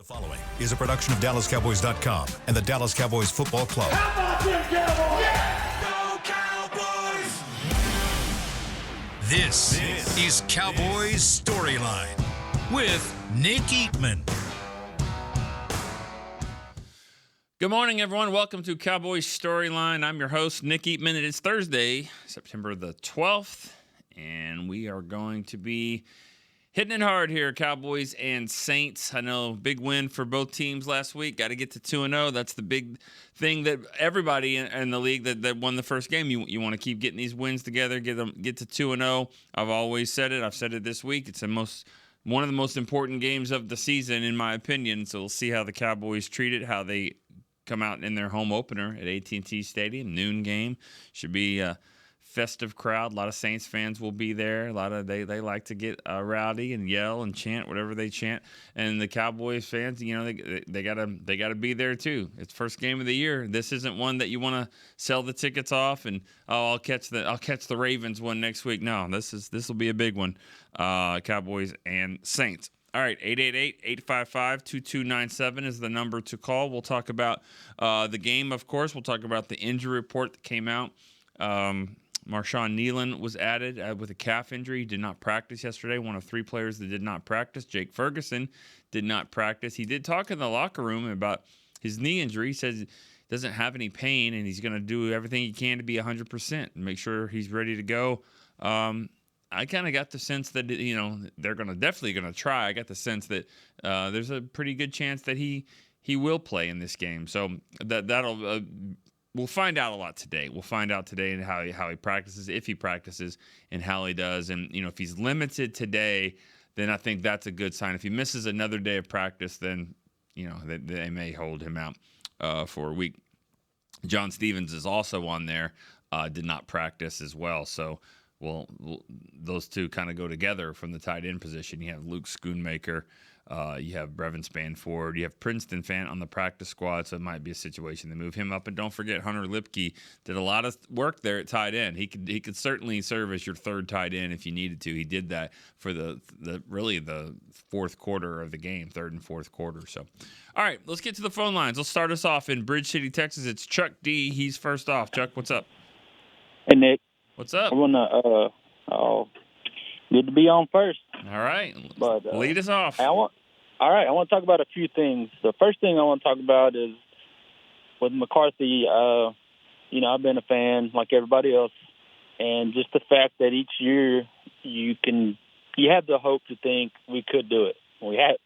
Following is a production of DallasCowboys.com and the Dallas Cowboys Football Club. How about them Cowboys? Yeah! Go Cowboys! This is Cowboys Storyline with Nick Eatman. Good morning, everyone. Welcome to Cowboys Storyline. I'm your host, Nick Eatman. It is Thursday, September the 12th, and we are going to be hitting it hard here, Cowboys and Saints. I know, big win for both teams last week. Got to get to 2-0. That's the big thing that everybody in the league that won the first game, you want to keep getting these wins together, get to 2-0. I've always said it. I've said it this week. It's one of the most important games of the season, in my opinion. So we'll see how the Cowboys treat it, how they come out in their home opener at AT&T Stadium. Noon game. Should be a festive crowd. A lot of Saints fans will be there. They like to get rowdy and yell and chant whatever they chant. And the Cowboys fans, they gotta be there too. It's first game of the year. This isn't one that you want to sell the tickets off and I'll catch the Ravens one next week. No, this will be a big one. Cowboys and Saints. All right, 888-855-2297 is the number to call. We'll talk about the game, of course. We'll talk about the injury report that came out. Marshawn Nealon was added with a calf injury. He did not practice yesterday. One of three players that did not practice. Jake Ferguson did not practice. He did talk in the locker room about his knee injury. He says he doesn't have any pain, and he's going to do everything he can to be 100% and make sure he's ready to go. I kind of got the sense that, they're definitely going to try. I got the sense that there's a pretty good chance that he will play in this game. So that'll we'll find out a lot today. We'll find out today and how he practices, if he practices, and how he does. And, if he's limited today, then I think that's a good sign. If he misses another day of practice, then, they may hold him out for a week. John Stevens is also on there, did not practice as well. So, those two kind of go together from the tight end position. You have Luke Schoonmaker. You have Brevin Spanford. You have Princeton Fant on the practice squad, so it might be a situation to move him up. And don't forget, Hunter Lipke did a lot of work there at tight end. He could certainly serve as your third tight end if you needed to. He did that for the fourth quarter of the game, third and fourth quarter. So, all right, let's get to the phone lines. Let's start us off in Bridge City, Texas. It's Chuck D. He's first off. Chuck, what's up? Hey, Nick. What's up? I want to good to be on first. All right. But lead us off. I want to talk about a few things. The first thing I want to talk about is with McCarthy. I've been a fan like everybody else, and just the fact that each year you have the hope to think we could do it. Of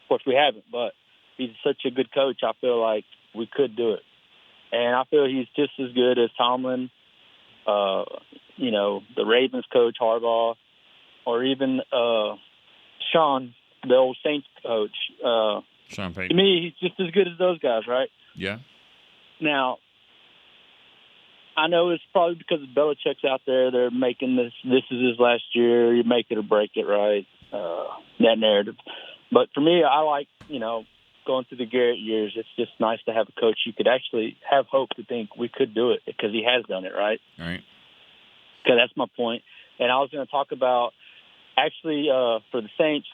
course, we haven't, but he's such a good coach. I feel like we could do it, and I feel he's just as good as Tomlin. The Ravens coach, Harbaugh, or even Sean, the old Saints coach. Sean Payton. To me, he's just as good as those guys, right? Yeah. Now, I know it's probably because Belichick's out there. They're making this is his last year. You make it or break it, right? That narrative. But for me, I like, going through the Garrett years, it's just nice to have a coach you could actually have hope to think we could do it because he has done it, right? All right. Okay, that's my point. And I was going to talk about actually for the Saints,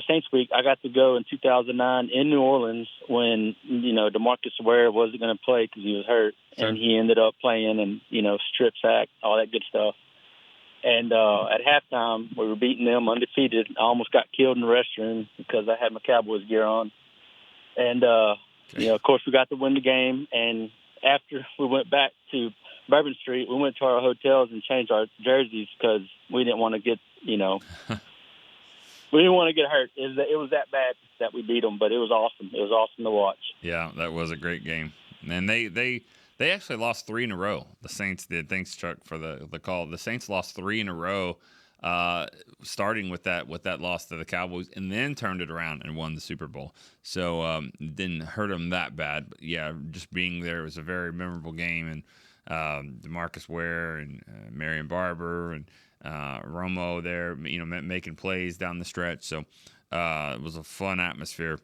Saints Week, I got to go in 2009 in New Orleans when, DeMarcus Ware wasn't going to play because he was hurt. Sure. And he ended up playing and, strip sack, all that good stuff. And at halftime, we were beating them undefeated. I almost got killed in the restroom because I had my Cowboys gear on. And, of course, we got to win the game. And after we went back to Bourbon Street, we went to our hotels and changed our jerseys because we didn't want to get, we didn't want to get hurt. It was that bad that we beat them, but it was awesome. It was awesome to watch. Yeah, that was a great game. And they actually lost 3 in a row. The Saints did. Thanks, Chuck, for the call. The Saints lost 3 in a row. Starting with that loss to the Cowboys, and then turned it around and won the Super Bowl. So didn't hurt them that bad. But yeah, just being there was a very memorable game. And DeMarcus Ware and Marion Barber and Romo there, making plays down the stretch. So it was a fun atmosphere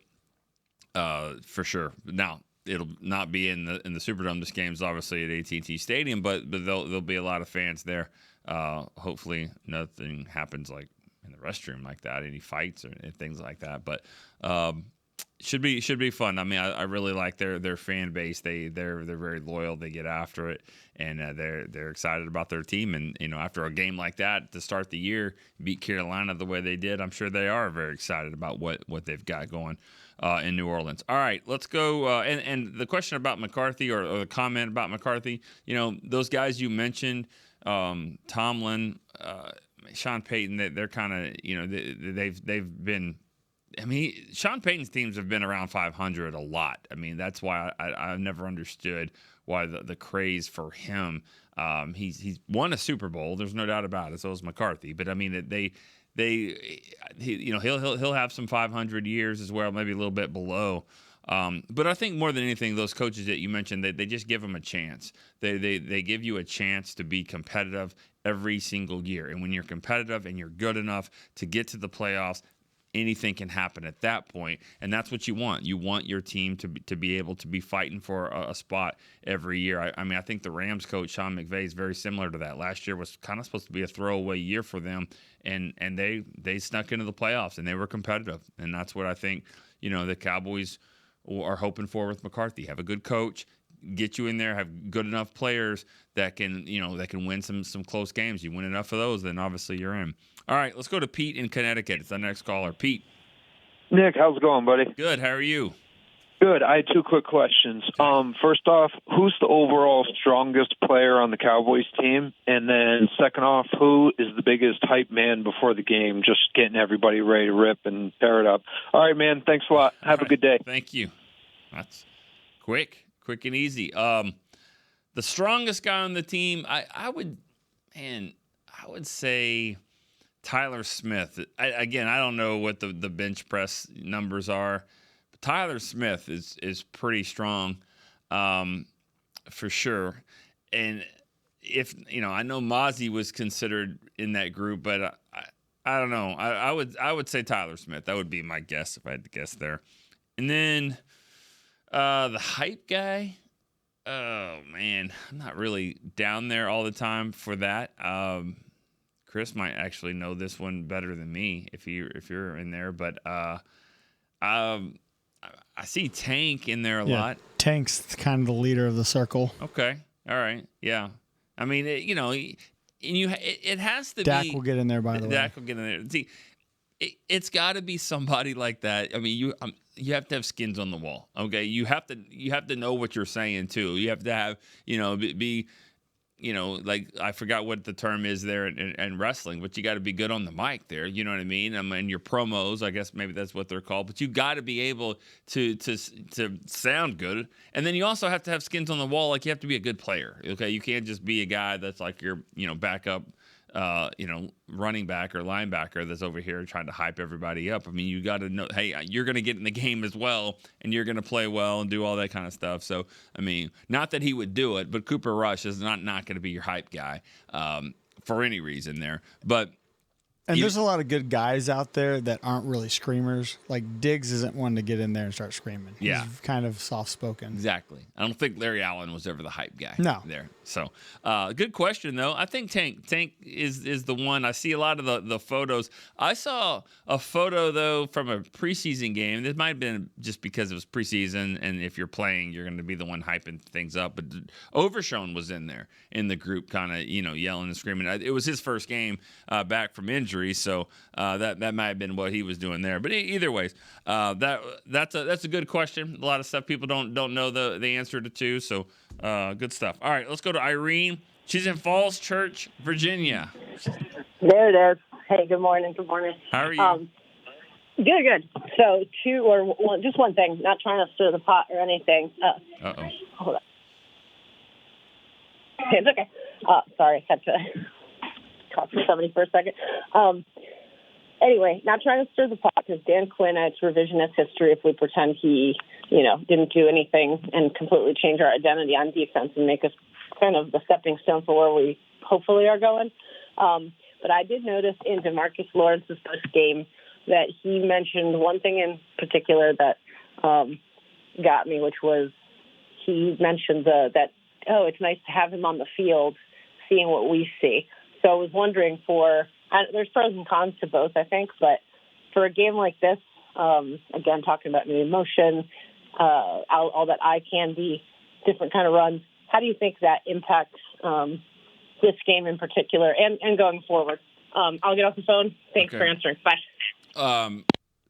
for sure. Now it'll not be in the Superdome. This game's obviously at AT&T Stadium, but there'll be a lot of fans there. Hopefully nothing happens like in the restroom like that, any fights or things like that. But Should be fun. I mean, I really like their fan base. They're very loyal. They get after it, and they're excited about their team. And after a game like that to start the year, beat Carolina the way they did, I'm sure they are very excited about what they've got going in New Orleans. All right, let's go. And the question about McCarthy or the comment about McCarthy, those guys you mentioned, Tomlin, Sean Payton, they're kind of they've been. I mean, Sean Payton's teams have been around 500 a lot. I mean, that's why I've never understood why the craze for him. He's won a Super Bowl. There's no doubt about it. So is McCarthy. But I mean, he'll have some 500 years as well, maybe a little bit below. But I think more than anything, those coaches that you mentioned, they just give them a chance. They give you a chance to be competitive every single year. And when you're competitive and you're good enough to get to the playoffs, anything can happen at that point, and that's what you want. You want your team to be able to be fighting for a spot every year. I mean, I think the Rams coach, Sean McVay, is very similar to that. Last year was kind of supposed to be a throwaway year for them, and they snuck into the playoffs, and they were competitive, and that's what I think, the Cowboys are hoping for with McCarthy. Have a good coach, get you in there, have good enough players that can win some close games. You win enough of those, then obviously you're in. All right, let's go to Pete in Connecticut. It's the next caller. Pete. Nick, how's it going, buddy? Good. How are you? Good. I had two quick questions. First off, who's the overall strongest player on the Cowboys team? And then second off, who is the biggest hype man before the game, just getting everybody ready to rip and pair it up? All right, man. Thanks a lot. Have a good day. Thank you. That's quick and easy. The strongest guy on the team, I would say Tyler Smith. I don't know what the bench press numbers are, but Tyler Smith is pretty strong, for sure. And if I know Mozzie was considered in that group, but I don't know. I would say Tyler Smith. That would be my guess if I had to guess there. And then the hype guy. Oh man, I'm not really down there all the time for that. Chris might actually know this one better than me if you're in there, but I see Tank in there a lot. Tank's kind of the leader of the circle. Okay, all right, yeah. I mean, it has to Dak be. Dak will get in there, by the way. Dak will get in there. See, it's got to be somebody like that. I mean, you have to have skins on the wall. Okay, you have to know what you're saying too. You have to have be. Like I forgot what the term is there in wrestling, but you got to be good on the mic there. You know what I mean? I mean, your promos, I guess maybe that's what they're called. But you got to be able to sound good, and then you also have to have skins on the wall. Like you have to be a good player. Okay, you can't just be a guy that's like your backup, running back or linebacker that's over here trying to hype everybody up. I mean, you got to know, hey, you're going to get in the game as well, and you're going to play well and do all that kind of stuff. So, I mean, not that he would do it, but Cooper Rush is not going to be your hype guy for any reason there. But there's a lot of good guys out there that aren't really screamers. Like Diggs isn't one to get in there and start screaming. Yeah. He's kind of soft-spoken. Exactly. I don't think Larry Allen was ever the hype guy. No. There. So, good question, though. I think Tank is the one. I see a lot of the photos. I saw a photo, though, from a preseason game. This might have been just because it was preseason, and if you're playing, you're going to be the one hyping things up. But Overshown was in there in the group kind of, yelling and screaming. It was his first game back from injury, so that might have been what he was doing there. But either ways, that's a good question. A lot of stuff people don't know the answer to too. So good stuff. All right, let's go to Irene. She's in Falls Church, Virginia. There it is. Hey, good morning. Good morning. How are you? Good. So just one thing. Not trying to stir the pot or anything. Uh-oh. Hold on. It's okay. Sorry, I had to talk to somebody for a second. Anyway, not trying to stir the pot because Dan Quinn, it's revisionist history if we pretend he, didn't do anything and completely change our identity on defense and make us kind of the stepping stone for where we hopefully are going. But I did notice in DeMarcus Lawrence's post game that he mentioned one thing in particular that got me, which was he mentioned that it's nice to have him on the field, seeing what we see. So I was wondering there's pros and cons to both, I think, but for a game like this, Again, talking about new motion, all that eye candy, different kind of runs. How do you think that impacts this game in particular and going forward? I'll get off the phone. Thanks for answering. Bye.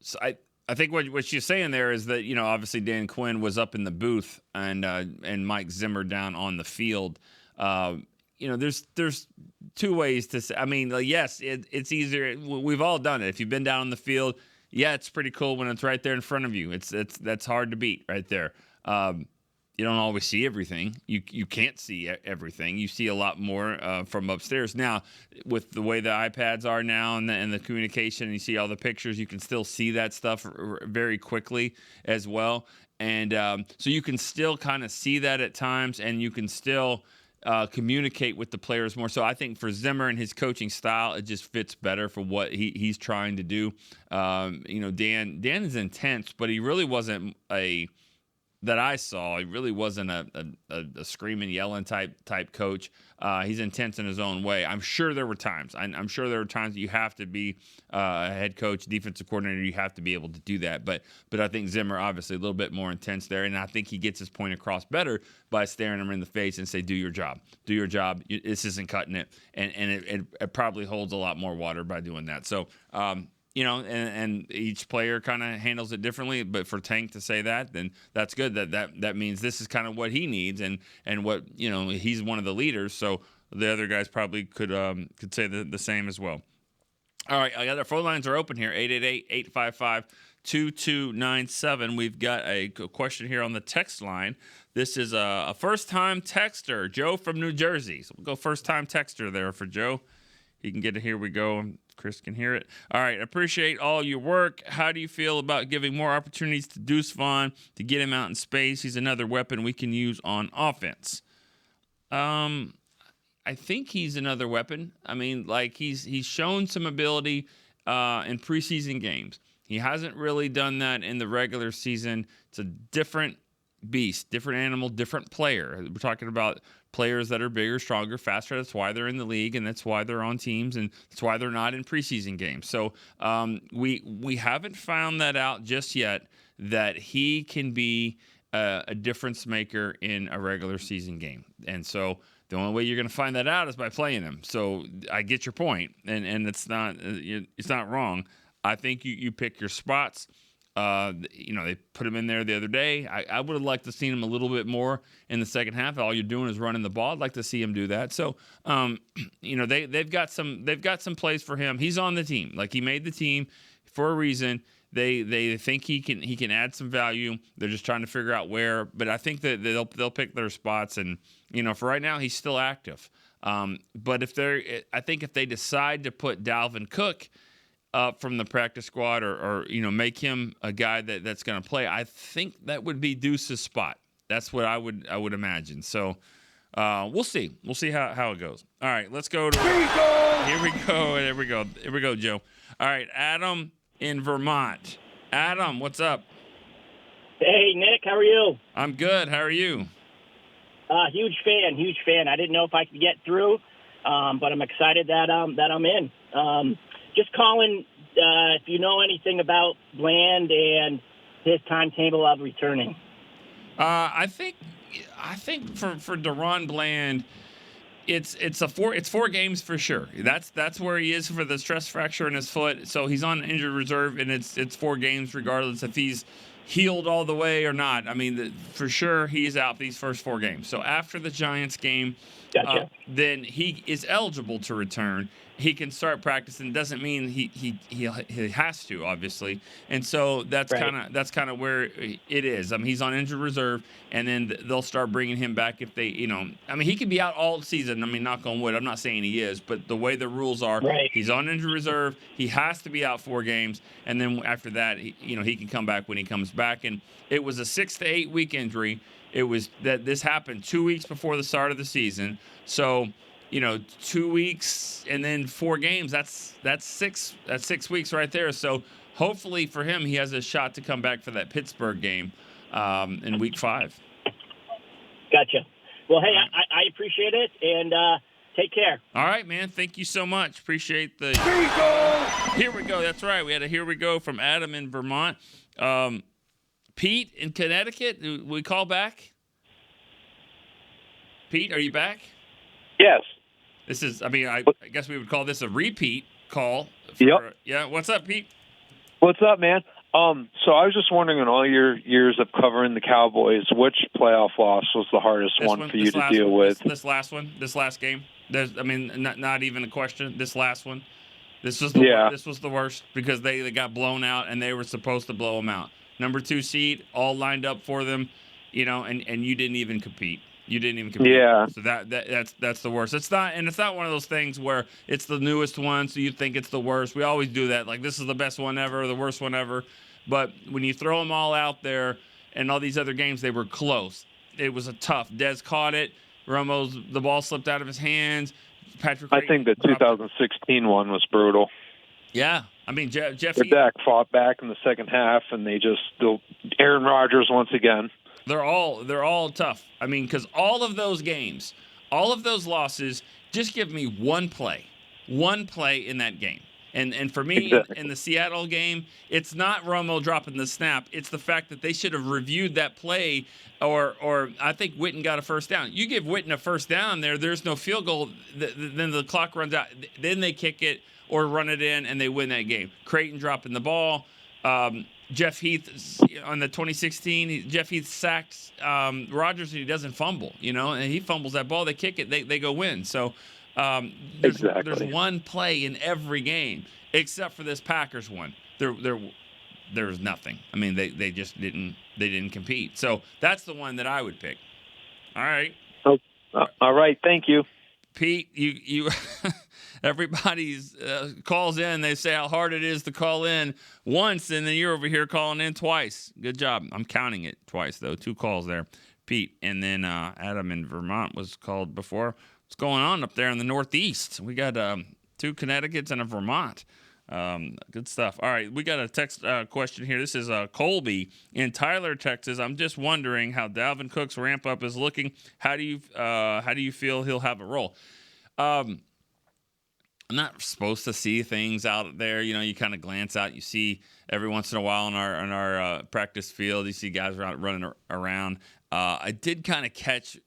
So I think what she's saying there is that, obviously Dan Quinn was up in the booth and Mike Zimmer down on the field. There's two ways to say. I mean, yes, it's easier. We've all done it. If you've been down on the field, yeah, it's pretty cool when it's right there in front of you. That's hard to beat right there. You don't always see everything. You can't see everything. You see a lot more from upstairs. Now, with the way the iPads are now and the communication, and you see all the pictures, you can still see that stuff very quickly as well. And so you can still kind of see that at times, and you can still communicate with the players more. So I think for Zimmer and his coaching style, it just fits better for what he's trying to do. Dan is intense, but he really wasn't that I saw, he really wasn't a screaming, yelling type coach. He's intense in his own way. I'm sure there were times. I'm sure there were times that you have to be a head coach, defensive coordinator. You have to be able to do that. But I think Zimmer, obviously, a little bit more intense there. And I think he gets his point across better by staring him in the face and say, do your job. Do your job. This isn't cutting it. And it probably holds a lot more water by doing that. So, and each player kind of handles it differently. But for Tank to say that, then that's good. That means this is kind of what he needs, and what he's one of the leaders. So the other guys probably could say the same as well. All right, I got our phone lines are open here. 888-855-2297. We've got a question here on the text line. This is a first-time texter, Joe from New Jersey. So we'll go first-time texter there for Joe. He can get it. Here we go. Chris can hear it. All right. Appreciate all your work. How do you feel about giving more opportunities to Deuce Vaughn to get him out in space? He's another weapon we can use on offense. I think he's another weapon. I mean, he's shown some ability in preseason games. He hasn't really done that in the regular season. It's a different beast, different animal, different player. We're talking about players that are bigger, stronger, faster. That's why they're in the league, and that's why they're on teams, and that's why they're not in preseason games. So we haven't found that out just yet, that he can be a difference maker in a regular season game. And so the only way you're going to find that out is by playing him. So I get your point, and it's not wrong. I think you pick your spots. They put him in there the other day. I would have liked to see him a little bit more in the second half. All you're doing is running the ball. I'd like to see him do that. So, they've got some plays for him. He's on the team. He made the team for a reason. They think he can add some value. They're just trying to figure out where. But I think that they'll pick their spots. And for right now, he's still active. But if they decide to put Dalvin Cook up from the practice squad or make him a guy that's going to play, I think that would be Deuce's spot. That's what I would imagine. So we'll see. We'll see how it goes. All right, let's go to Here we go, Joe. All right, Adam in Vermont. Adam, what's up? Hey, Nick, how are you? I'm good. How are you? Huge fan. I didn't know if I could get through, but I'm excited that I'm in. Just calling if you know anything about Bland and his timetable of returning. I think for DaRon Bland, it's 4 games for sure. That's where he is for the stress fracture in his foot. So he's on injured reserve, and it's 4 games regardless if he's healed all the way or not. I mean, for sure he's out these first 4 games. So after the Giants game, Gotcha. Then he is eligible to return. He can start practicing. Doesn't mean he has to, obviously. And so that's kind of where it is. I mean, he's on injured reserve, and then they'll start bringing him back if they, I mean, he could be out all season. I mean, knock on wood. I'm not saying he is, but the way the rules are, he's on injured reserve. He has to be out 4 games, and then after that, he can come back when he comes back. And it was a 6 to 8 week injury. It was that this happened 2 weeks before the start of the season. So, 2 weeks and then 4 games. That's 6 weeks right there. So hopefully for him, he has a shot to come back for that Pittsburgh game in Week 5. Gotcha. Well, hey, I appreciate it, and Take care. All right, man. Thank you so much. Appreciate the. Here we go. That's right. We had a here we go from Adam in Vermont. Pete in Connecticut. Do we call back? Pete, are you back? Yes. This is. I mean, I guess we would call this a repeat call. Yep. Yeah. What's up, Pete? What's up, man? So I was just wondering, in all your years of covering the Cowboys, which playoff loss was the hardest one for you to deal with? This last one, this last game. Not even a question. This last one. This was the worst because they got blown out and they were supposed to blow them out. Number 2 seed, all lined up for them, and you didn't even compete. Yeah. So that's the worst. It's not one of those things where it's the newest one, so you think it's the worst. We always do that. Like, this is the best one ever, the worst one ever. But when you throw them all out there and all these other games, they were close. It was a tough. Dez caught it. The ball slipped out of his hands. Patrick. I think the 2016 one was brutal. Yeah. I mean, Jeff Heath. Dak fought back in the second half, and they just Aaron Rodgers once again. They're all tough. I mean, because all of those games, all of those losses, just give me one play in that game. And for me, exactly. in the Seattle game, it's not Romo dropping the snap. It's the fact that they should have reviewed that play, or I think Witten got a first down. You give Witten a first down there's no field goal, then the clock runs out. Then they kick it or run it in, and they win that game. Creighton dropping the ball. Jeff Heath on the 2016, Jeff Heath sacked Rodgers, and he doesn't fumble, and he fumbles that ball. They kick it, they go win. So there's one play in every game except for this Packers one. There's nothing. I mean, they just didn't compete. So that's the one that I would pick. All right. All right. Thank you, Pete. You everybody's calls in. They say how hard it is to call in once, and then you're over here calling in twice. Good job. I'm counting it twice, though. 2 calls there, Pete. And then Adam in Vermont was called before. What's going on up there in the Northeast? We got 2 Connecticut's and a Vermont. Good stuff. All right, we got a text question here. This is Colby in Tyler, Texas. I'm just wondering how Dalvin Cook's ramp up is looking. How do you feel he'll have a role? I'm not supposed to see things out there. You kind of glance out. You see every once in a while on our practice field. You see guys running around. I did kind of catch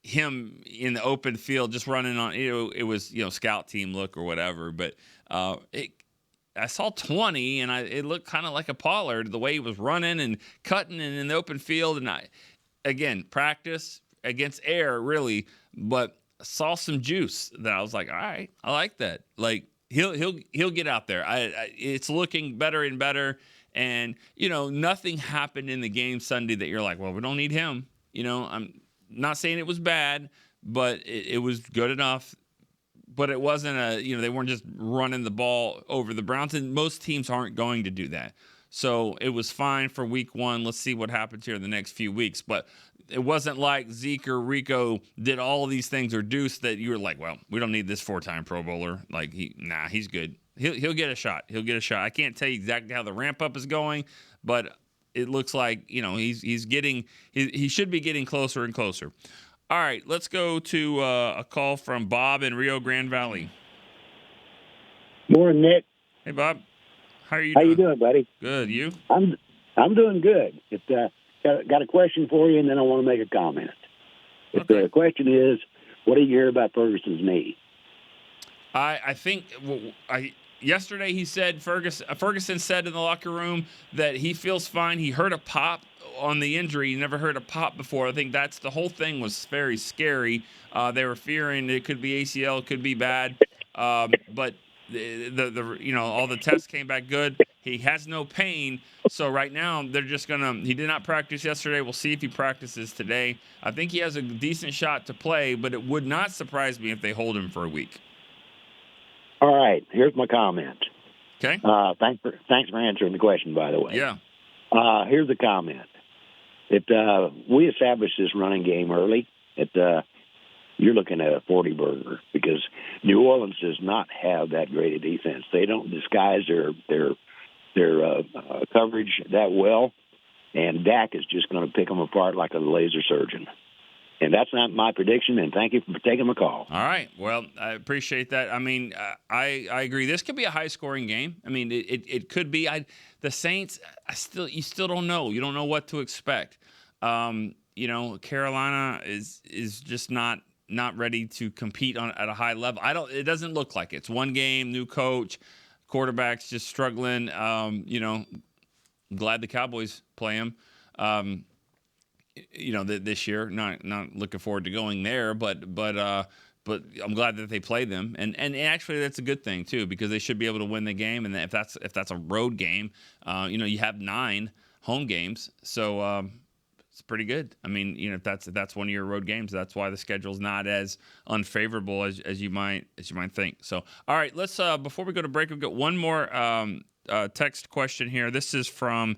him in the open field, just running on. It was scout team look or whatever. But I saw 20, and it looked kind of like a Pollard the way he was running and cutting and in the open field. And practice against air really, but saw some juice that I was like, all right, I like that. Like he'll get out there. It's looking better and better. And nothing happened in the game Sunday that you're like, well, we don't need him. I'm not saying it was bad, but it was good enough. But it wasn't they weren't just running the ball over the Browns, and most teams aren't going to do that. So it was fine for week 1. Let's see what happens here in the next few weeks. But it wasn't like Zeke or Rico did all these things, or Deuce, that you were like, well, we don't need this 4-time Pro Bowler. Like, he's good. He'll get a shot. I can't tell you exactly how the ramp up is going, but it looks like he should be getting closer and closer. All right, let's go to a call from Bob in Rio Grande Valley. Morning, Nick. Hey, Bob. How are you doing? How you doing, buddy? Good. You? I'm doing good. Got a question for you, and then I want to make a comment. Okay. The question is, what do you hear about Ferguson's knee? I think yesterday he said Ferguson said in the locker room that he feels fine. He heard a pop on the injury. He never heard a pop before. I think that's the whole thing was very scary. They were fearing it could be ACL, it could be bad, but the all the tests came back good. He has no pain, so right now they're just he did not practice yesterday. We'll see if he practices today. I think he has a decent shot to play, but it would not surprise me if they hold him for a week. All right, here's my comment. Okay. Thanks for answering the question, by the way. Yeah. Here's the comment. We established this running game early. You're looking at a 40-burger because New Orleans does not have that great a defense. They don't disguise their coverage that well, and Dak is just going to pick them apart like a laser surgeon. And that's not my prediction, and thank you for taking my call. All right. Well, I appreciate that. I mean, I agree. This could be a high-scoring game. I mean, it could be. The Saints, you still don't know. You don't know what to expect. Carolina is just not ready to compete at a high level. It doesn't look like it. It's one game, new coach, quarterback's just struggling. Glad the Cowboys play him. This year, not looking forward to going there, but I'm glad that they play them, and actually that's a good thing too, because they should be able to win the game, and if that's a road game, you have 9 home games, so it's pretty good. I mean, if that's one of your road games, that's why the schedule's not as unfavorable as you might think. So, all right, let's before we go to break, we've got one more text question here. This is from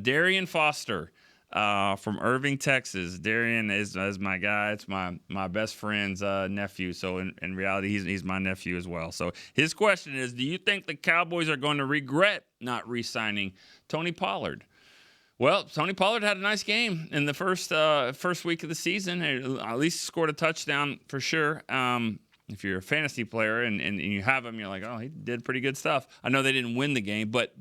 Darian Foster. From Irving, Texas. Darian is my guy. It's my best friend's nephew. So in reality, he's my nephew as well. So his question is, do you think the Cowboys are going to regret not re-signing Tony Pollard? Well, Tony Pollard had a nice game in the first week of the season. At least scored a touchdown for sure. If you're a fantasy player and you have him, you're like, oh, he did pretty good stuff. I know they didn't win the game, but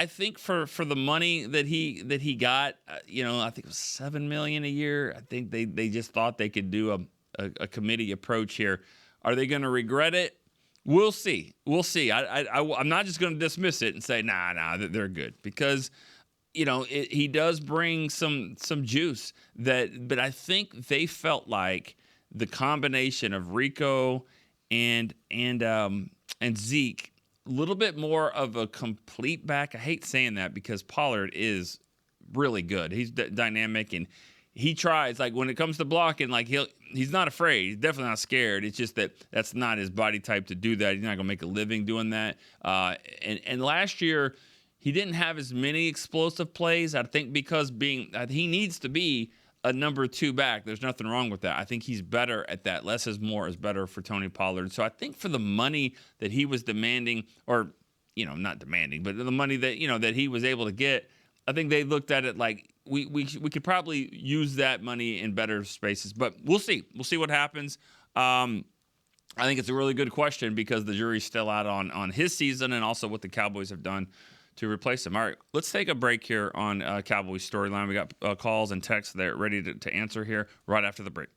I think for the money that he got, I think it was $7 million a year. I think they just thought they could do a committee approach here. Are they going to regret it? We'll see. I'm not just going to dismiss it and say nah, they're good, because he does bring some juice but I think they felt like the combination of Rico and Zeke, a little bit more of a complete back. I hate saying that because Pollard is really good. He's dynamic, and he tries. Like when it comes to blocking, like he's not afraid. He's definitely not scared. It's just that's not his body type to do that. He's not gonna make a living doing that. And last year he didn't have as many explosive plays. I think because he needs to be a number 2 back. There's nothing wrong with that. I think he's better at that. Less is more is better for Tony Pollard. So I think for the money that he was demanding, or not demanding, but the money that that he was able to get, I think they looked at it like we could probably use that money in better spaces. But we'll see. We'll see what happens. I think it's a really good question because the jury's still out on his season and also what the Cowboys have done to replace him. All right, let's take a break here on Cowboys Storyline. We got calls and texts that are ready to answer here right after the break.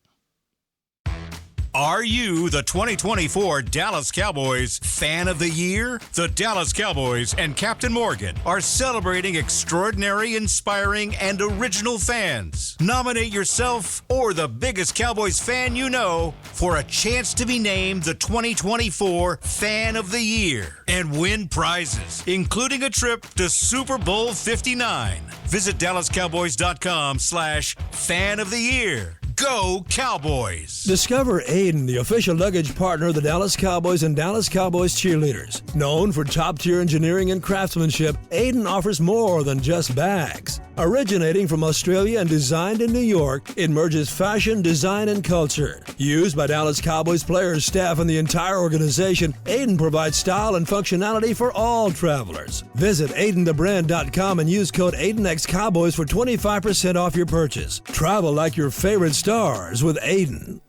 Are you the 2024 Dallas Cowboys Fan of the Year? The Dallas Cowboys and Captain Morgan are celebrating extraordinary, inspiring, and original fans. Nominate yourself or the biggest Cowboys fan you know for a chance to be named the 2024 Fan of the Year and win prizes, including a trip to Super Bowl 59. Visit DallasCowboys.com/Fan of the Year. Go Cowboys! Discover Aiden, the official luggage partner of the Dallas Cowboys and Dallas Cowboys cheerleaders. Known for top-tier engineering and craftsmanship, Aiden offers more than just bags. Originating from Australia and designed in New York, it merges fashion, design, and culture. Used by Dallas Cowboys players, staff, and the entire organization, Aiden provides style and functionality for all travelers. Visit AidenTheBrand.com and use code AidenXCowboys for 25% off your purchase. Travel like your favorite stars with Aiden.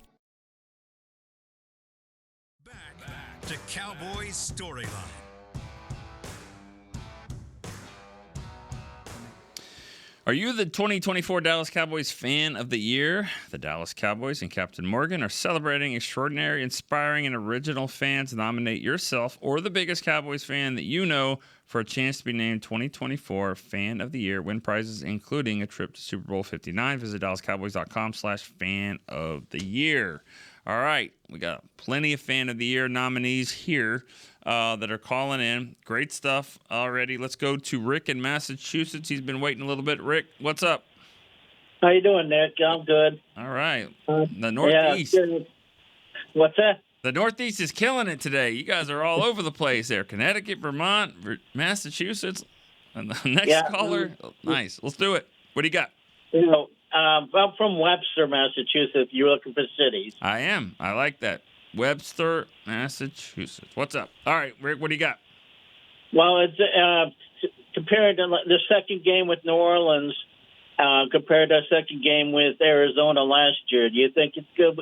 Back to Cowboys Storyline. Are you the 2024 Dallas Cowboys Fan of the Year? The Dallas Cowboys and Captain Morgan are celebrating extraordinary, inspiring, and original fans. Nominate yourself or the biggest Cowboys fan that you know for a chance to be named 2024 Fan of the Year. Win prizes including a trip to Super Bowl 59. Visit DallasCowboys.com/Fan of the Year. All right, we got plenty of Fan of the Year nominees here that are calling in. Great stuff already. Let's go to Rick in Massachusetts. He's been waiting a little bit. Rick, what's up? How you doing, Nick? I'm good. All right. The Northeast. Yeah, what's that? The Northeast is killing it today. You guys are all over the place there. Connecticut, Vermont, Massachusetts. And the next caller. Nice. Let's do it. What do you got? I'm from Webster, Massachusetts. You're looking for cities. I am. I like that. Webster, Massachusetts. What's up? All right, Rick, what do you got? Well, it's compared to the second game with New Orleans, compared to our second game with Arizona last year. Do you think it's good?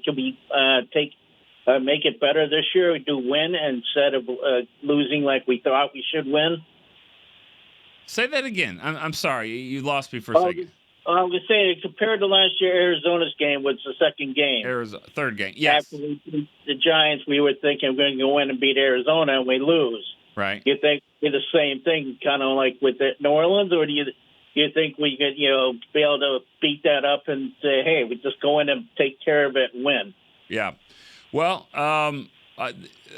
Can we make it better this year? Do win instead of losing like we thought we should win? Say that again. I'm sorry. You lost me for a second. I was saying, compared to last year, Arizona's game was the second game. Third game, yes. After we beat the Giants, we were thinking we're going to go in and beat Arizona, and we lose. Right. You think it's the same thing, kind of like with New Orleans, or do you think we could, be able to beat that up and say, hey, we just go in and take care of it and win? Yeah. Well,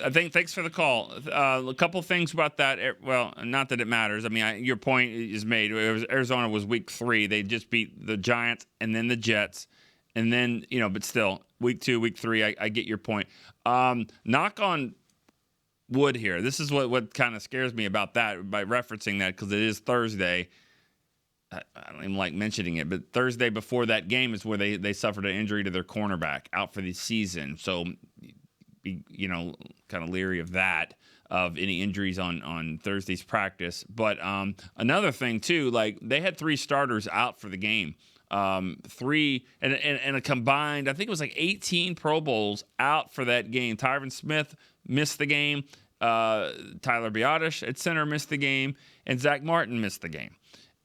I think thanks for the call. A couple things about that. Well, not that it matters. I mean, your point is made. Arizona was week 3. They just beat the Giants and then the Jets. And then, but still, week 2, week 3, I get your point. Knock on wood here. This is what kind of scares me about that by referencing that, because it is Thursday. I don't even like mentioning it, but Thursday before that game is where they suffered an injury to their cornerback, out for the season. So, be kind of leery of that, of any injuries on Thursday's practice. But another thing too, like they had 3 starters out for the game. 3 and a combined, I think it was like 18 Pro Bowls out for that game. Tyron Smith missed the game. Tyler Biotish at center missed the game, and Zach Martin missed the game.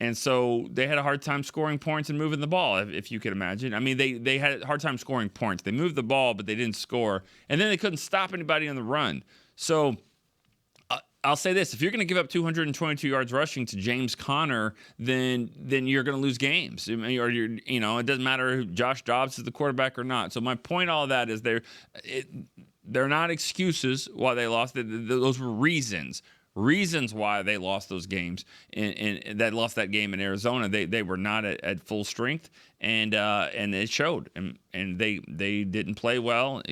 And so they had a hard time scoring points and moving the ball, if you could imagine. I mean, they had a hard time scoring points. They moved the ball, but they didn't score. And then they couldn't stop anybody on the run. So I'll say this. If you're going to give up 222 yards rushing to James Conner, then you're going to lose games. I mean, or it doesn't matter if Josh Dobbs is the quarterback or not. So my point, all of that is they're not excuses why they lost. Those were reasons why they lost those games and that lost that game in Arizona. They were not at full strength, and it showed. And they didn't play well.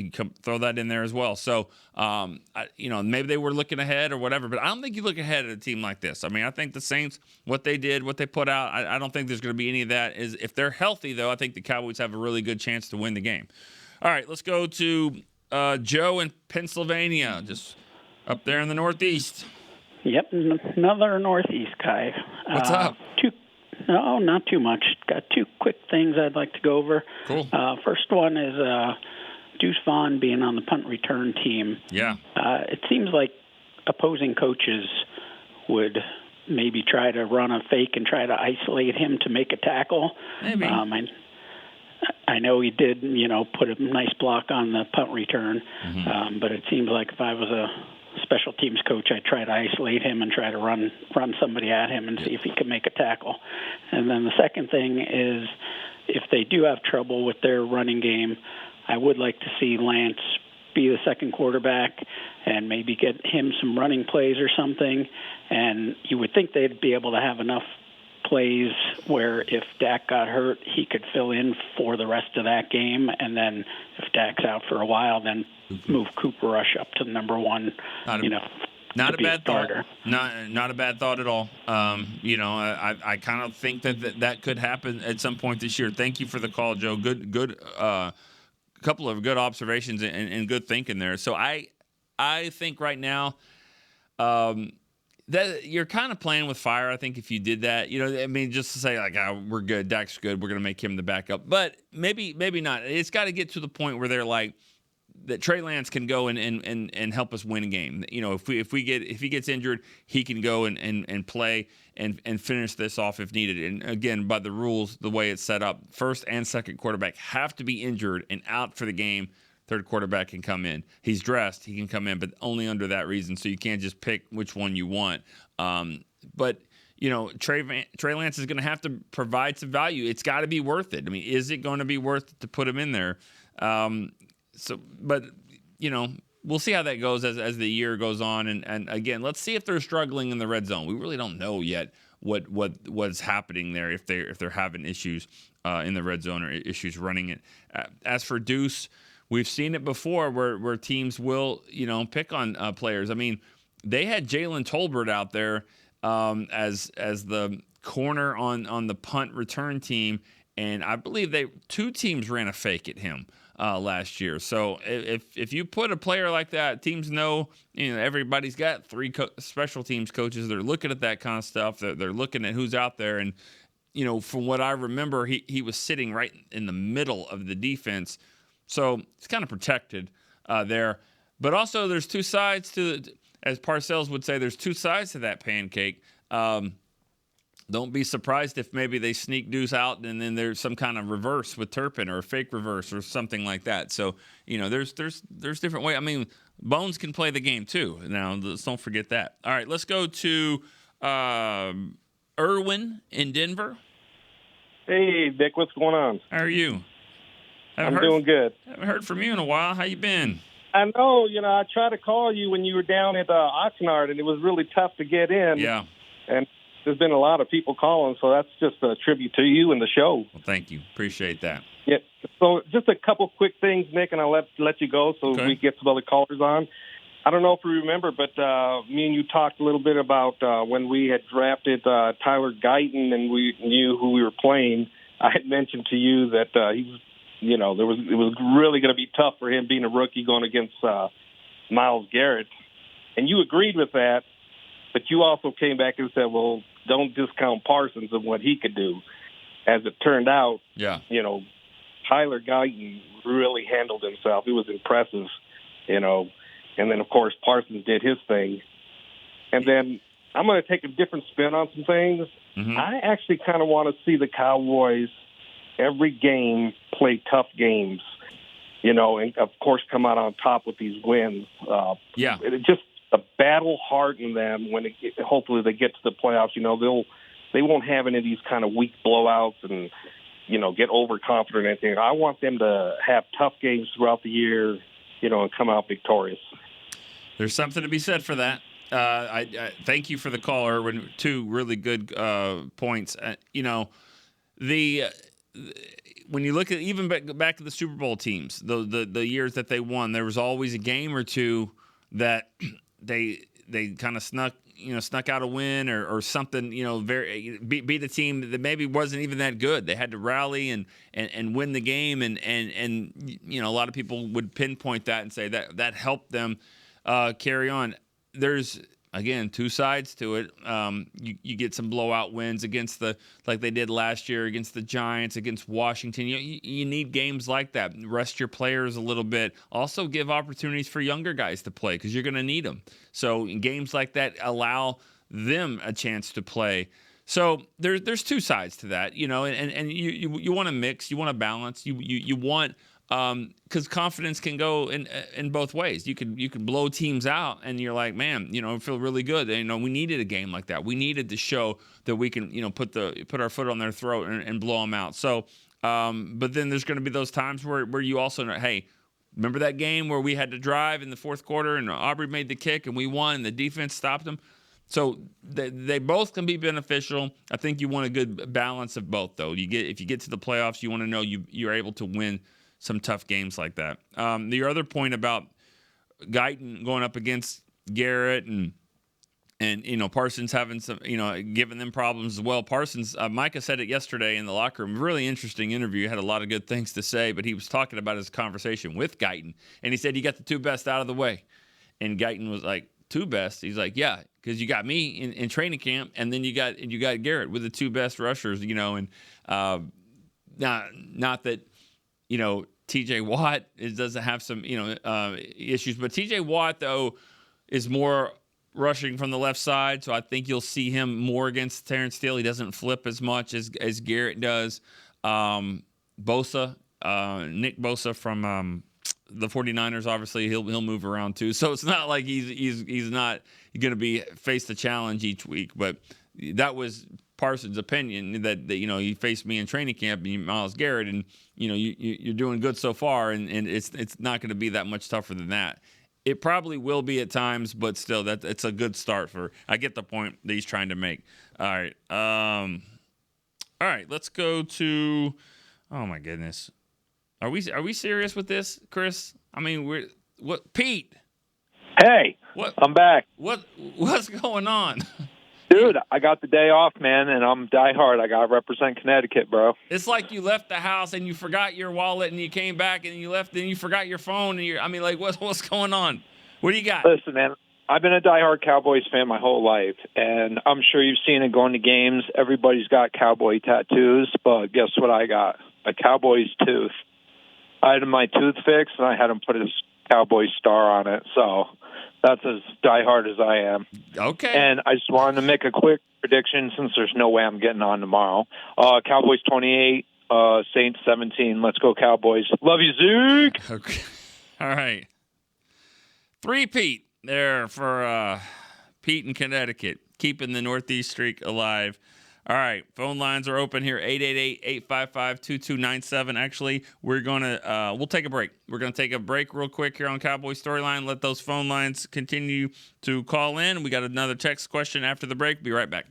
Throw that in there as well. So maybe they were looking ahead or whatever, but I don't think you look ahead at a team like this. I mean, I think the Saints, what they did, what they put out, I don't think there's going to be any of that. If they're healthy, though, I think the Cowboys have a really good chance to win the game. All right, let's go to Joe in Pennsylvania, just up there in the Northeast. Yep, another Northeast guy. What's up? No, not too much. Got 2 quick things I'd like to go over. Cool. First one is Deuce Vaughn being on the punt return team. Yeah. It seems like opposing coaches would maybe try to run a fake and try to isolate him to make a tackle. Maybe. I know he did, put a nice block on the punt return, but it seems like if I was a special teams coach, I'd try to isolate him and try to run somebody at him and see if he could make a tackle. And then the second thing is, if they do have trouble with their running game, I would like to see Lance be the second quarterback and maybe get him some running plays or something. And you would think they'd be able to have enough plays where if Dak got hurt, he could fill in for the rest of that game. And then if Dak's out for a while, then move Cooper Rush up to number 1, Not a bad thought. Not a bad thought at all. I kind of think that could happen at some point this year. Thank you for the call, Joe. Good couple of good observations and good thinking there. So I think right now that you're kind of playing with fire. I think if you did that, just to say like, we're good, Dak's good, we're going to make him the backup. But maybe not. It's got to get to the point where they're like, that Trey Lance can go and help us win a game. If he gets injured, he can go and play and finish this off if needed. And again, by the rules, the way it's set up, first and second quarterback have to be injured and out for the game. Third quarterback can come in. He's dressed, he can come in, but only under that reason. So you can't just pick which one you want. But Trey Lance is going to have to provide some value. It's got to be worth it. I mean, is it going to be worth it to put him in there? But we'll see how that goes as the year goes on. And again, let's see if they're struggling in the red zone. We really don't know yet what's happening there, if they're having issues in the red zone or issues running it. As for Deuce, we've seen it before where teams will pick on players. I mean, they had Jalen Tolbert out there as the corner on the punt return team, and I believe 2 teams ran a fake at him last year. So if you put a player like that, teams know, everybody's got 3 special teams coaches. They're looking at that kind of stuff. They're looking at who's out there, and from what I remember, he was sitting right in the middle of the defense. So it's kind of protected there. But also there's two sides to, as Parcells would say, there's two sides to that pancake. Don't be surprised if maybe they sneak Deuce out and then there's some kind of reverse with Turpin or a fake reverse or something like that. So, there's different ways. I mean, Bones can play the game too. Now, let's don't forget that. All right, let's go to Irwin in Denver. Hey, Dick, what's going on? How are you? I'm doing good. Haven't heard from you in a while. How you been? I know. I tried to call you when you were down at Oxnard, and it was really tough to get in. Yeah. And there's been a lot of people calling, so that's just a tribute to you and the show. Well, thank you. Appreciate that. Yeah. So just a couple quick things, Nick, and I'll let you go so we get some other callers on. I don't know if you remember, but me and you talked a little bit about when we had drafted Tyler Guyton and we knew who we were playing. I had mentioned to you that he was, it was really going to be tough for him being a rookie going against Myles Garrett. And you agreed with that, but you also came back and said, well, don't discount Parsons and what he could do. As it turned out, Tyler Guyton really handled himself. He was impressive, And then, of course, Parsons did his thing. And then I'm going to take a different spin on some things. Mm-hmm. I actually kind of want to see the Cowboys every game play tough games, and, of course, come out on top with these wins. Just a battle heart in them when hopefully they get to the playoffs. They won't have any of these kind of weak blowouts and, get overconfident or anything. I want them to have tough games throughout the year, and come out victorious. There's something to be said for that. I thank you for the call, Erwin. Two really good points. When you look at even back to the Super Bowl teams, the years that they won, there was always a game or two that they kind of snuck out a win or something, beat a team that maybe wasn't even that good. They had to rally and win the game, and a lot of people would pinpoint that and say that helped them carry on. There's, again, two sides to it. You get some blowout wins against like they did last year against the Giants, against Washington. You need games like that. Rest your players a little bit. Also give opportunities for younger guys to play because you're going to need them. So games like that allow them a chance to play. So there's two sides to that, and you want to mix, you want to balance, you want. Because confidence can go in both ways. You can blow teams out, and you're like, man, I feel really good. We needed a game like that. We needed to show that we can, put our foot on their throat and blow them out. So, but then there's going to be those times where you also know, hey, remember that game where we had to drive in the fourth quarter and Aubrey made the kick and we won and the defense stopped them. So they both can be beneficial. I think you want a good balance of both, though. If you get to the playoffs, you want to know you're able to win some tough games like that. The other point about Guyton going up against Garrett and Parsons having some, giving them problems as well. Parsons, Micah said it yesterday in the locker room. Really interesting interview. He had a lot of good things to say, but he was talking about his conversation with Guyton, and he said you got the two best out of the way. And Guyton was like, two best? He's like, yeah, because you got me in training camp, and then you got Garrett with the two best rushers, and not that. T.J. Watt doesn't have some, issues. But T.J. Watt, though, is more rushing from the left side, so I think you'll see him more against Terrence Steele. He doesn't flip as much as Garrett does. Bosa, Nick Bosa from the 49ers, obviously, he'll move around too. So it's not like he's not going to be face the challenge each week. But that was Parsons' opinion that he faced me in training camp, Myles Garrett, and you're doing good so far, and it's not going to be that much tougher than that. It probably will be at times, but still, it's a good start I get the point that he's trying to make. All right, let's go to. Oh my goodness, are we serious with this, Chris? I mean, Pete? Hey, what? I'm back. What's going on? Dude, I got the day off, man, and I'm diehard. I got to represent Connecticut, bro. It's like you left the house and you forgot your wallet and you came back and you left and you forgot your phone. And what's going on? What do you got? Listen, man, I've been a diehard Cowboys fan my whole life, and I'm sure you've seen it going to games. Everybody's got Cowboy tattoos, but guess what I got? A Cowboys tooth. I had my tooth fixed, and I had him put his Cowboy star on it, so that's as diehard as I am. Okay. And I just wanted to make a quick prediction since there's no way I'm getting on tomorrow. Cowboys 28, Saints 17. Let's go Cowboys. Love you, Zeke. Okay. All right. 3-Pete there for Pete in Connecticut, keeping the Northeast streak alive. All right, phone lines are open here, 888-855-2297. Actually, we'll take a break. We're going to take a break real quick here on Cowboy Storyline. Let those phone lines continue to call in. We got another text question after the break. Be right back.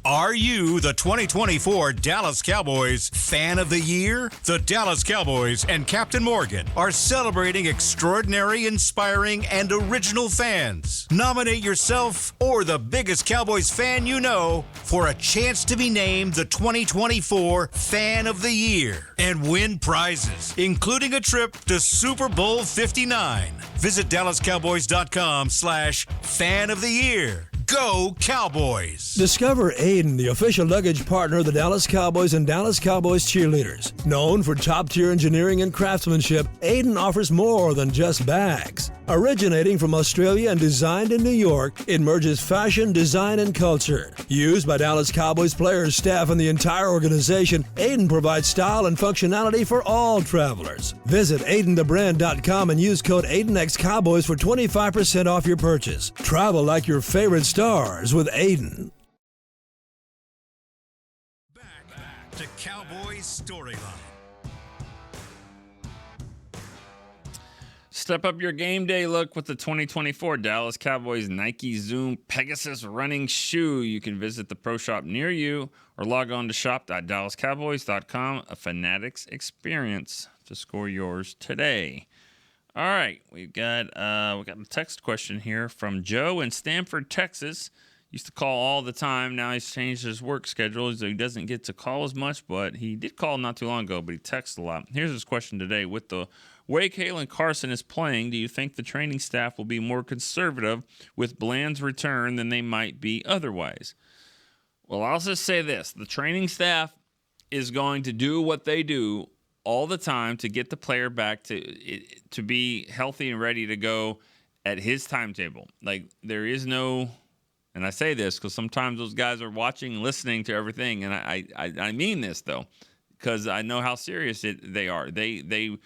Are you the 2024 Dallas Cowboys Fan of the Year? The Dallas Cowboys and Captain Morgan are celebrating extraordinary, inspiring, and original fans. Nominate yourself or the biggest Cowboys fan you know for a chance to be named the 2024 Fan of the Year and win prizes, including a trip to Super Bowl 59. Visit DallasCowboys.com/Fan of the Year. Go Cowboys! Discover Aiden, the official luggage partner of the Dallas Cowboys and Dallas Cowboys cheerleaders. Known for top-tier engineering and craftsmanship, Aiden offers more than just bags. Originating from Australia and designed in New York, it merges fashion, design, and culture. Used by Dallas Cowboys players, staff, and the entire organization, Aiden provides style and functionality for all travelers. Visit AidenTheBrand.com and use code AidenXCowboys for 25% off your purchase. Travel like your favorite stars with Aiden. Back to Cowboys Storyline. Step up your game day look with the 2024 Dallas Cowboys Nike Zoom Pegasus running shoe. You can visit the pro shop near you or log on to shop.dallascowboys.com, a Fanatics experience to score yours today. All right, we got a text question here from Joe in Stamford, Texas. Used to call all the time. Now he's changed his work schedule, so he doesn't get to call as much, but he did call not too long ago, but he texts a lot. Here's his question today. With the way Kalen Carson is playing, do you think the training staff will be more conservative with Bland's return than they might be otherwise? Well, I'll just say this. The training staff is going to do what they do all the time to get the player back to be healthy and ready to go at his timetable. Like, there is no, and I say this because sometimes those guys are watching and listening to everything, and I mean this, though, because I know how serious they are. The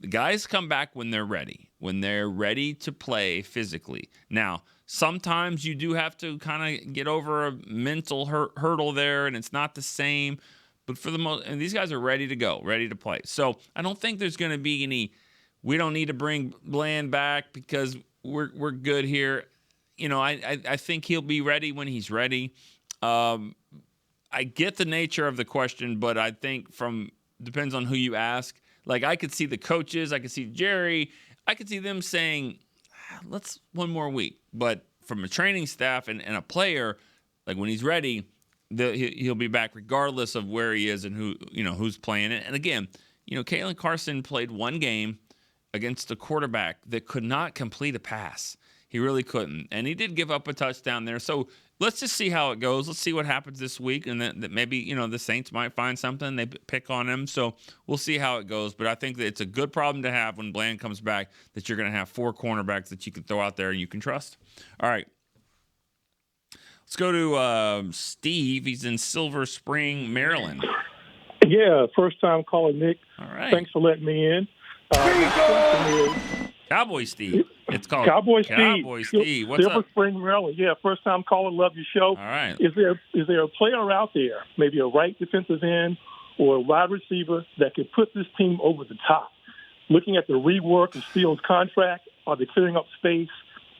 guys come back when they're ready to play physically. Now, sometimes you do have to kind of get over a mental hurdle there, and it's not the same. But for the most, and these guys are ready to go, ready to play. So I don't think there's going to be any. We don't need to bring Bland back because we're good here. You know, I think he'll be ready when he's ready. I get the nature of the question, but I think depends on who you ask. Like, I could see the coaches, I could see Jerry, I could see them saying, let's one more week. But from a training staff and a player, like, when he's ready, he'll be back regardless of where he is and who's playing it. And again, Kalen Carson played one game against a quarterback that could not complete a pass. He really couldn't. And he did give up a touchdown there. So let's just see how it goes. Let's see what happens this week. And that maybe, the Saints might find something. They pick on him. So we'll see how it goes. But I think that it's a good problem to have when Bland comes back, that you're going to have 4 cornerbacks that you can throw out there and you can trust. All right. Let's go to Steve. He's in Silver Spring, Maryland. Yeah, first time calling, Nick. All right. Thanks for letting me in. Cowboy Steve. It's called Cowboy Steve. What's Silver up? Spring, Maryland. Yeah, first time calling. Love your show. All right. Is there a player out there, maybe a right defensive end or a wide receiver, that could put this team over the top? Looking at the rework of Steele's contract, are they clearing up space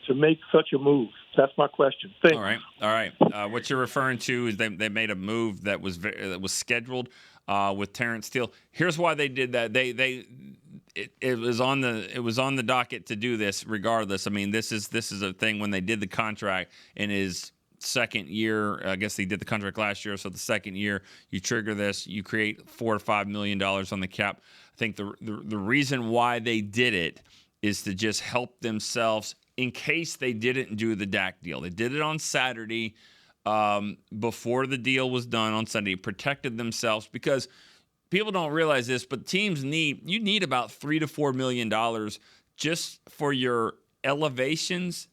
to make such a move? That's my question. Thanks. All right. What you're referring to is they made a move that was scheduled with Terrence Steele. Here's why they did that. It was on the docket to do this regardless. I mean, this is a thing when they did the contract in his second year. I guess they did the contract last year, so the second year you trigger this, you create $4 to $5 million on the cap. I think the reason why they did it is to just help themselves in case they didn't do the Dak deal. They did it on Saturday before the deal was done on Sunday, protected themselves because people don't realize this, but teams need about $3 to $4 million just for your elevations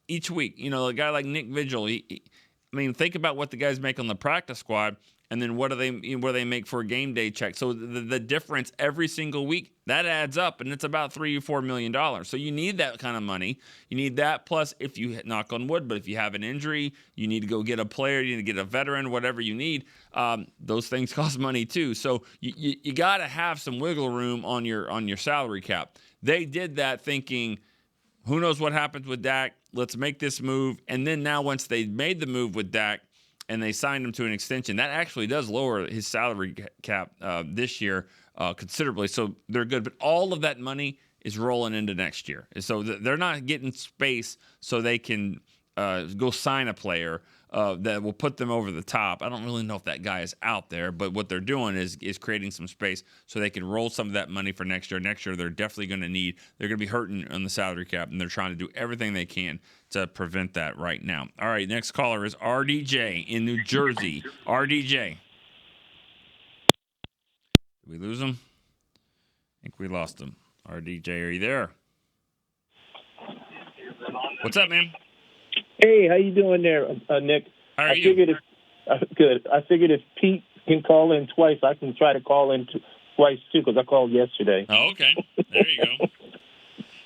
each week. You know, a guy like Nick Vigil, think about what the guys make on the practice squad, and then what do they make for a game day check. So the difference every single week, that adds up, and it's about $3 or $4 million. So you need that kind of money. You need that, plus if you, knock on wood, but if you have an injury, you need to go get a player, you need to get a veteran, whatever you need. Those things cost money too. So you got to have some wiggle room on your salary cap. They did that thinking, who knows what happens with Dak? Let's make this move. And then now once they made the move with Dak and they signed him to an extension, that actually does lower his salary cap this year considerably. So they're good. But all of that money is rolling into next year. So they're not getting space so they can go sign a player that will put them over the top. I don't really know if that guy is out there, but what they're doing is creating some space so they can roll some of that money for next year. Next year, they're definitely going to they're going to be hurting on the salary cap, and they're trying to do everything they can to prevent that right now. All right, next caller is RDJ in New Jersey. RDJ. Did we lose him? I think we lost him. RDJ, are you there? What's up, man? Hey, how you doing there, Nick? How are you? Good. I figured if Pete can call in twice, I can try to call in twice too, because I called yesterday. Oh, okay. There you go.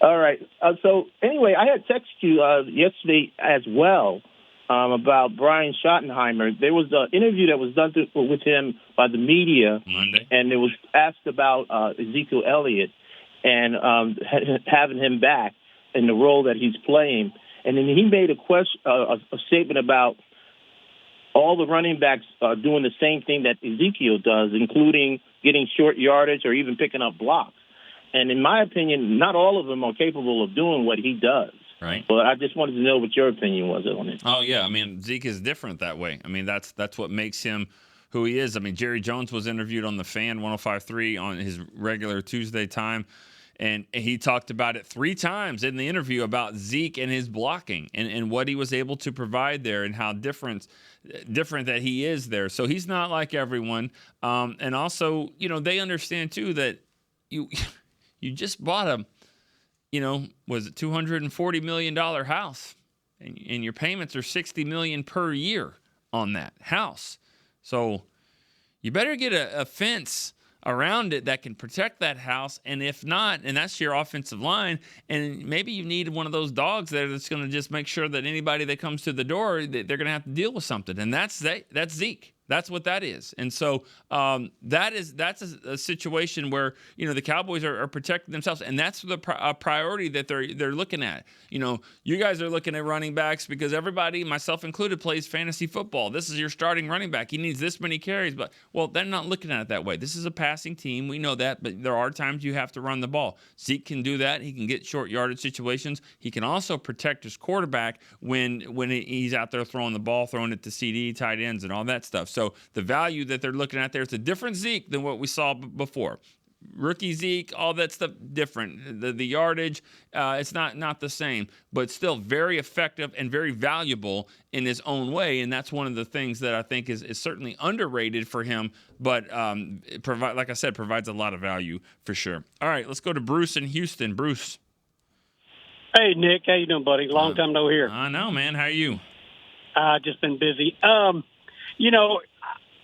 All right. So anyway, I had texted you yesterday as well about Brian Schottenheimer. There was an interview that was done with him by the media Monday, and it was asked about Ezekiel Elliott and having him back in the role that he's playing. And then he made a statement about all the running backs doing the same thing that Ezekiel does, including getting short yardage or even picking up blocks. And in my opinion, not all of them are capable of doing what he does. Right. But I just wanted to know what your opinion was on it. Oh, yeah. Zeke is different that way. That's what makes him who he is. Jerry Jones was interviewed on the Fan 105.3 on his regular Tuesday time. And he talked about it 3 times in the interview about Zeke and his blocking and what he was able to provide there and how different that he is there. So he's not like everyone. And also, they understand too that you just bought was it $240 million house, and your payments are $60 million per year on that house. So you better get a fence around it that can protect that house, and if not, and that's your offensive line, and maybe you need one of those dogs there that's going to just make sure that anybody that comes to the door, they're going to have to deal with something, and that's Zeke. That's what that is. And so that's a situation where, the Cowboys are protecting themselves, and that's the priority that they're looking at. You guys are looking at running backs because everybody, myself included, plays fantasy football. This is your starting running back. He needs this many carries, but they're not looking at it that way. This is a passing team. We know that, but there are times you have to run the ball. Zeke can do that. He can get short yardage situations. He can also protect his quarterback when he's out there throwing the ball, throwing it to CD, tight ends, and all that stuff. So the value that they're looking at there is a different Zeke than what we saw before. Rookie Zeke, all that stuff different. The yardage, it's not the same, but still very effective and very valuable in his own way. And that's one of the things that I think is certainly underrated for him, but like I said, provides a lot of value for sure. All right, let's go to Bruce in Houston. Bruce. Hey, Nick. How you doing, buddy? Long time no hear. I know, man. How are you? Just been busy.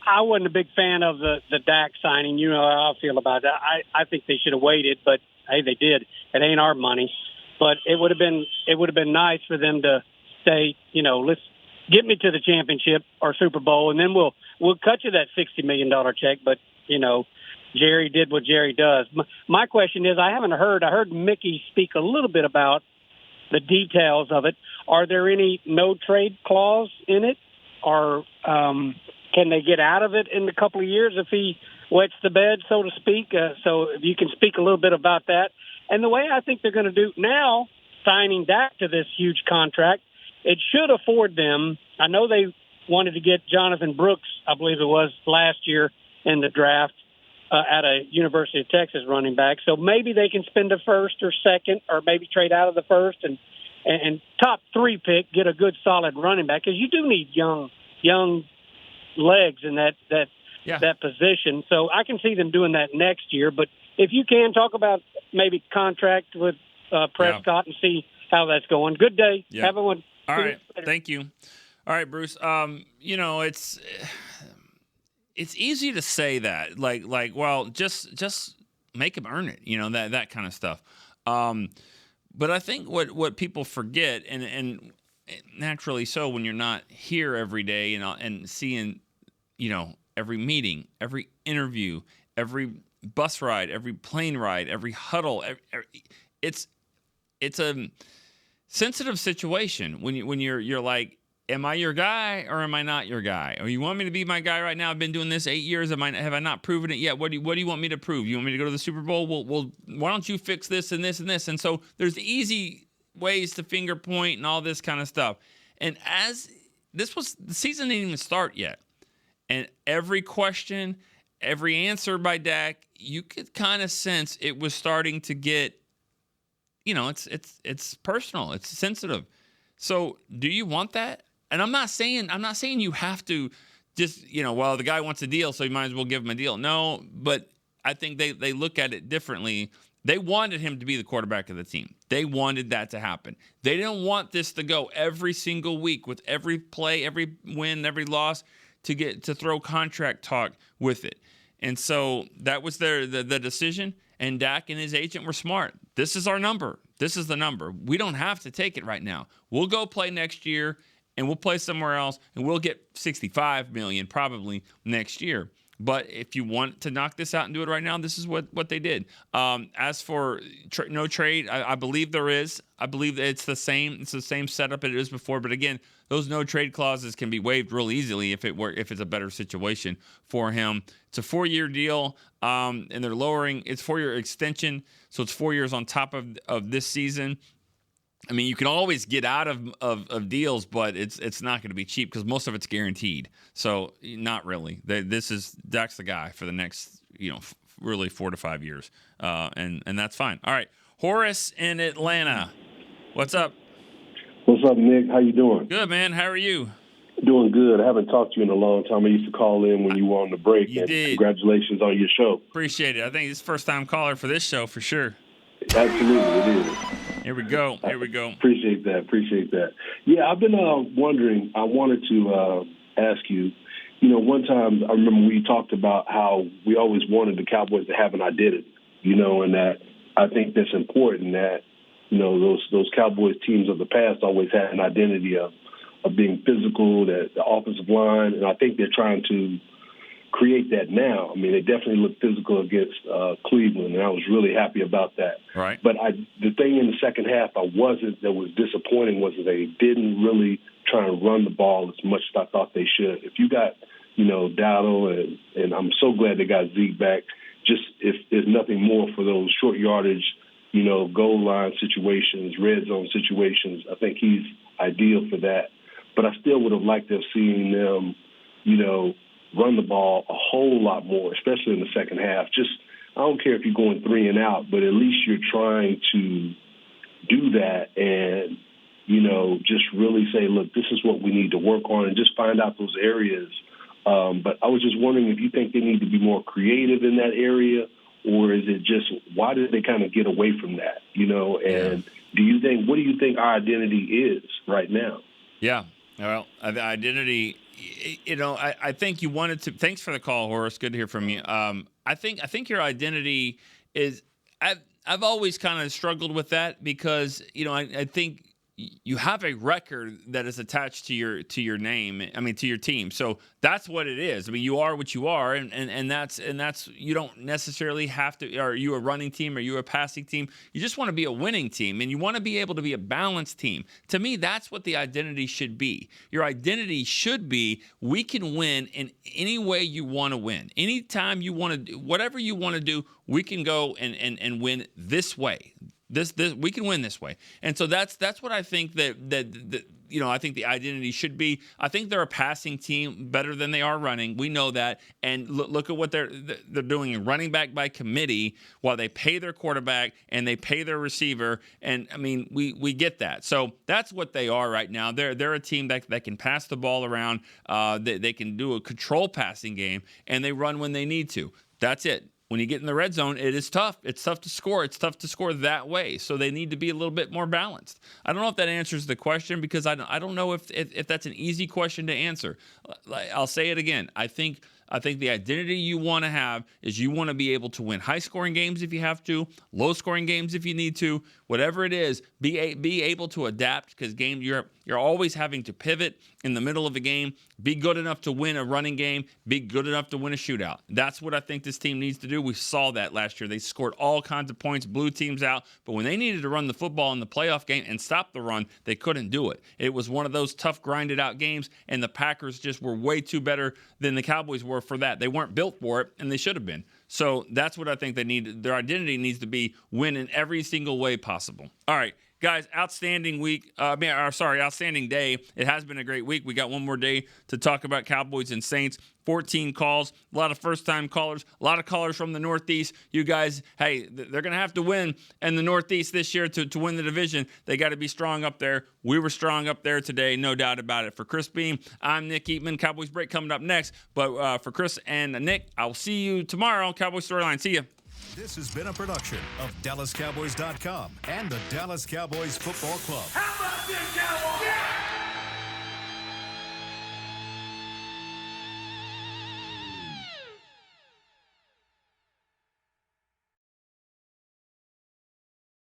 I wasn't a big fan of the Dak signing. You know how I feel about that. I think they should have waited, but hey, they did. It ain't our money, but it would have been nice for them to say, let's get me to the championship or Super Bowl, and then we'll cut you that $60 million check. But Jerry did what Jerry does. My question is, I heard Mickey speak a little bit about the details of it. Are there any no trade clause in it, or can they get out of it in a couple of years if he wets the bed, so to speak? So if you can speak a little bit about that. And the way I think they're going to do now, signing Dak to this huge contract, it should afford them. I know they wanted to get Jonathan Brooks, I believe it was, last year in the draft at a University of Texas running back. So maybe they can spend a first or second, or maybe trade out of the first and and top 3 pick, get a good solid running back, because you do need young legs in that position. So I can see them doing that next year. But if you can talk about maybe contract with Prescott and see how that's going. Good day. Yeah. Have a one. All right. Thank you. All right, Bruce. It's easy to say that, well, just make him earn it, that kind of stuff. But I think what people forget, and naturally so, when you're not here every day and seeing, every meeting, every interview, every bus ride, every plane ride, every huddle, it's a sensitive situation when you're like, am I your guy or am I not your guy? Or you want me to be my guy right now? I've been doing this 8 years. Have I not proven it yet? What do you want me to prove? You want me to go to the Super Bowl? Well, why don't you fix this and this and this? And so there's easy ways to finger point and all this kind of stuff. And the season didn't even start yet. And every question, every answer by Dak, you could kind of sense it was starting to get, it's personal, it's sensitive. So do you want that? And I'm not saying you have to just, the guy wants a deal, so you might as well give him a deal. No, but I think they look at it differently. They wanted him to be the quarterback of the team. They wanted that to happen. They didn't want this to go every single week with every play, every win, every loss to throw contract talk with it. And so that was the decision, and Dak and his agent were smart. This is our number. This is the number. We don't have to take it right now. We'll go play next year, and we'll play somewhere else, and we'll get $65 million probably next year. But if you want to knock this out and do it right now, this is what they did. As for no trade, I believe there is. I believe that it's the same setup it is before. But again, those no trade clauses can be waived real easily if it's a better situation for him. It's a 4-year deal, and they're lowering. It's 4-year extension, so it's 4 years on top of this season. I mean, you can always get out of deals, but it's not going to be cheap because most of it's guaranteed. So not really. Dak's the guy for the next really 4 to 5 years, and that's fine. All right, Horace in Atlanta, what's up? What's up, Nick? How you doing? Good, man. How are you? Doing good. I haven't talked to you in a long time. I used to call in when you were on the break. You did. Congratulations on your show. Appreciate it. I think it's first-time caller for this show for sure. Absolutely, it is. Here we go. Appreciate that. Yeah, I've been wondering. I wanted to ask you. One time I remember we talked about how we always wanted the Cowboys to have an identity. And that I think that's important. That those Cowboys teams of the past always had an identity of being physical, that the offensive line, and I think they're trying to create that now. I mean, they definitely looked physical against Cleveland, and I was really happy about that. Right. But the thing in the second half that was disappointing was that they didn't really try and run the ball as much as I thought they should. If you got, Dowdle, and I'm so glad they got Zeke back, just if there's nothing more for those short yardage, goal line situations, red zone situations, I think he's ideal for that. But I still would have liked to have seen them, run the ball a whole lot more, especially in the second half. Just, I don't care if you're going 3 and out, but at least you're trying to do that and, just really say, look, this is what we need to work on, and just find out those areas. But I was just wondering if you think they need to be more creative in that area, or is it just, why did they kind of get away from that, and what do you think our identity is right now? Yeah. Well, the identity, I think you wanted to. Thanks for the call, Horace. Good to hear from you. I think your identity is. I've always kind of struggled with that because I think you have a record that is attached to your name. I mean, to your team. So that's what it is. I mean, you are what you are, and that's you don't necessarily have to. Are you a running team? Are you a passing team? You just want to be a winning team, and you want to be able to be a balanced team. To me, that's what the identity should be. Your identity should be: we can win in any way you want to win. Anytime you want to do whatever you want to do, we can go and win this way. This we can win this way, and so that's what I think that I think the identity should be, I think they're a passing team better than they are running. We know that. And look at what they're doing, running back by committee, while they pay their quarterback and they pay their receiver. And I mean, we get that. So that's what they are right now. They're a team that can pass the ball around. They can do a control passing game, and they run when they need to. That's it. When you get in the red zone, it is tough. It's tough to score. It's tough to score that way. So they need to be a little bit more balanced. I don't know if that answers the question, because I don't know if that's an easy question to answer. I'll say it again. I think the identity you want to have is you want to be able to win high-scoring games if you have to, low-scoring games if you need to, whatever it is. Be able to adapt, because you're always having to pivot in the middle of a game. Be good enough to win a running game. Be good enough to win a shootout. That's what I think this team needs to do. We saw that last year. They scored all kinds of points, blew teams out, but when they needed to run the football in the playoff game and stop the run, they couldn't do it. It was one of those tough, grinded-out games, and the Packers just were way too better than the Cowboys were for that. They weren't built for it, and they should have been. So that's what I think they need. Their identity needs to be win in every single way possible. All right, guys, outstanding day. It has been a great week. We got one more day to talk about Cowboys and Saints. 14 calls, a lot of first-time callers, a lot of callers from the Northeast. You guys, hey, they're going to have to win in the Northeast this year to win the division. They got to be strong up there. We were strong up there today, no doubt about it. For Chris Beam, I'm Nick Eatman. Cowboys Break coming up next. But for Chris and Nick, I'll see you tomorrow on Cowboys Storyline. See ya. This has been a production of DallasCowboys.com and the Dallas Cowboys Football Club. How about this, Cowboys? Yeah!